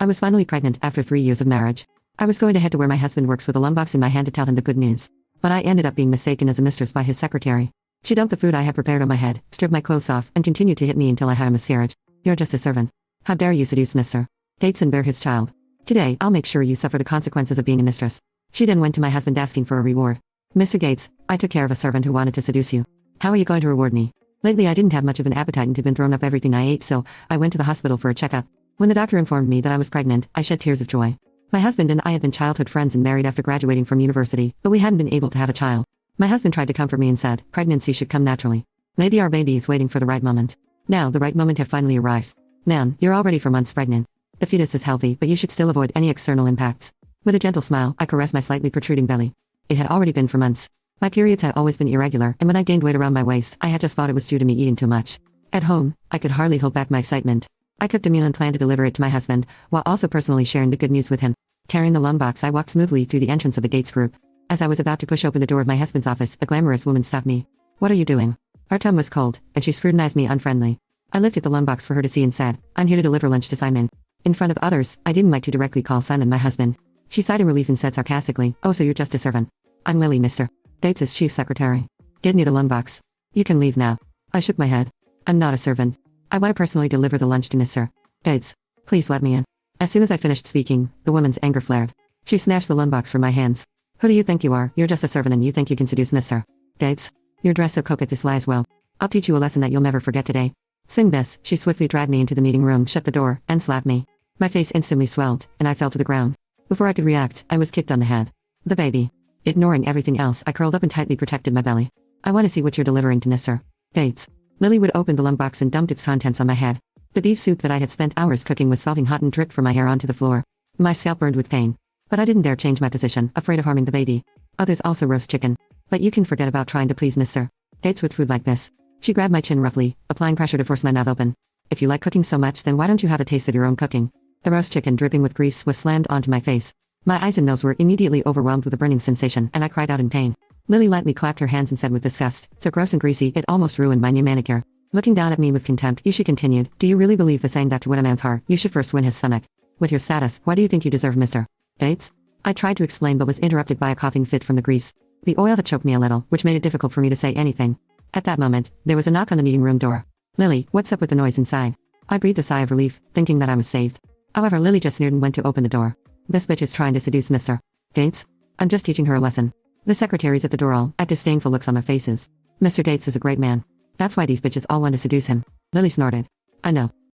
I was finally pregnant after 3 years of marriage. I was going to head to where my husband works with a lunchbox in my hand to tell him the good news. But I ended up being mistaken as a mistress by his secretary. She dumped the food I had prepared on my head, stripped my clothes off, and continued to hit me until I had a miscarriage. You're just a servant. How dare you seduce Mr. Gates and bear his child? Today, I'll make sure you suffer the consequences of being a mistress. She then went to my husband asking for a reward. Mr. Gates, I took care of a servant who wanted to seduce you. How are you going to reward me? Lately I didn't have much of an appetite and had been thrown up everything I ate, so I went to the hospital for a checkup. When the doctor informed me that I was pregnant, I shed tears of joy. My husband and I had been childhood friends and married after graduating from university, but we hadn't been able to have a child. My husband tried to comfort me and said, pregnancy should come naturally. Maybe our baby is waiting for the right moment. Now, the right moment had finally arrived. Man, you're already 4 months pregnant. The fetus is healthy, but you should still avoid any external impacts. With a gentle smile, I caressed my slightly protruding belly. It had already been 4 months. My periods had always been irregular, and when I gained weight around my waist, I had just thought it was due to me eating too much. At home, I could hardly hold back my excitement. I cooked a meal and planned to deliver it to my husband, while also personally sharing the good news with him. Carrying the lunchbox, I walked smoothly through the entrance of the Gates Group. As I was about to push open the door of my husband's office, a glamorous woman stopped me. What are you doing? Her tone was cold, and she scrutinized me unfriendly. I lifted the lunchbox for her to see and said, I'm here to deliver lunch to Simon. In front of others, I didn't like to directly call Simon my husband. She sighed in relief and said sarcastically, oh, so you're just a servant. I'm Lily, Mr. Gates' chief secretary. Give me the lunchbox. You can leave now. I shook my head. I'm not a servant. I want to personally deliver the lunch to Mr. Gates. Please let me in. As soon as I finished speaking, the woman's anger flared. She snatched the lunchbox from my hands. Who do you think you are? You're just a servant and you think you can seduce Mr. Gates? You're dressed so coquetteously as well. I'll teach you a lesson that you'll never forget today. Saying this, she swiftly dragged me into the meeting room, shut the door, and slapped me. My face instantly swelled, and I fell to the ground. Before I could react, I was kicked on the head. The baby. Ignoring everything else, I curled up and tightly protected my belly. I want to see what you're delivering to Mr. Gates. Lily would open the lunchbox and dumped its contents on my head. The beef soup that I had spent hours cooking was scalding hot and dripped from my hair onto the floor. My scalp burned with pain. But I didn't dare change my position, afraid of harming the baby. Others also roast chicken. But you can forget about trying to please Mr. Gates with food like this. She grabbed my chin roughly, applying pressure to force my mouth open. If you like cooking so much, then why don't you have a taste of your own cooking? The roast chicken dripping with grease was slammed onto my face. My eyes and nose were immediately overwhelmed with a burning sensation, and I cried out in pain. Lily lightly clapped her hands and said with disgust, so gross and greasy, it almost ruined my new manicure. Looking down at me with contempt, she continued, do you really believe the saying that to win a man's heart, you should first win his stomach? With your status, why do you think you deserve Mr. Gates? I tried to explain but was interrupted by a coughing fit from the grease. The oil had choked me a little, which made it difficult for me to say anything. At that moment, there was a knock on the meeting room door. Lily, what's up with the noise inside? I breathed a sigh of relief, thinking that I was saved. However, Lily just sneered and went to open the door. This bitch is trying to seduce Mr. Gates? I'm just teaching her a lesson. The secretaries at the door all had disdainful looks on their faces. Mr. Gates is a great man. That's why these bitches all want to seduce him. Lily snorted. I know.